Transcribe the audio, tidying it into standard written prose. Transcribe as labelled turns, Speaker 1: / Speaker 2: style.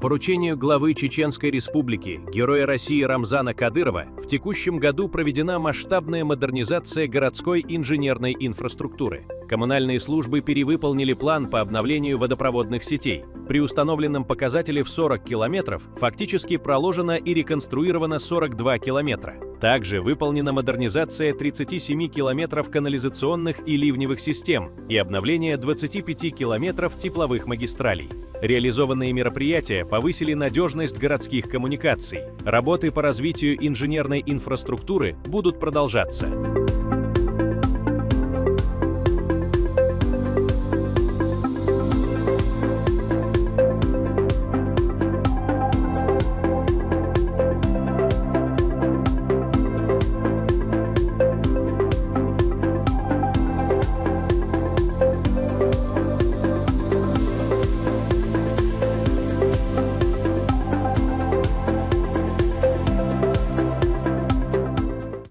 Speaker 1: поручению главы Чеченской Республики, Героя России Рамзана Кадырова, в текущем году проведена масштабная модернизация городской инженерной инфраструктуры. Коммунальные службы перевыполнили план по обновлению водопроводных сетей. При установленном показателе в 40 километров фактически проложено и реконструировано 42 километра. Также выполнена модернизация 37 километров канализационных и ливневых систем и обновление 25 километров тепловых магистралей. Реализованные мероприятия повысили надежность городских коммуникаций. Работы по развитию инженерной инфраструктуры будут продолжаться.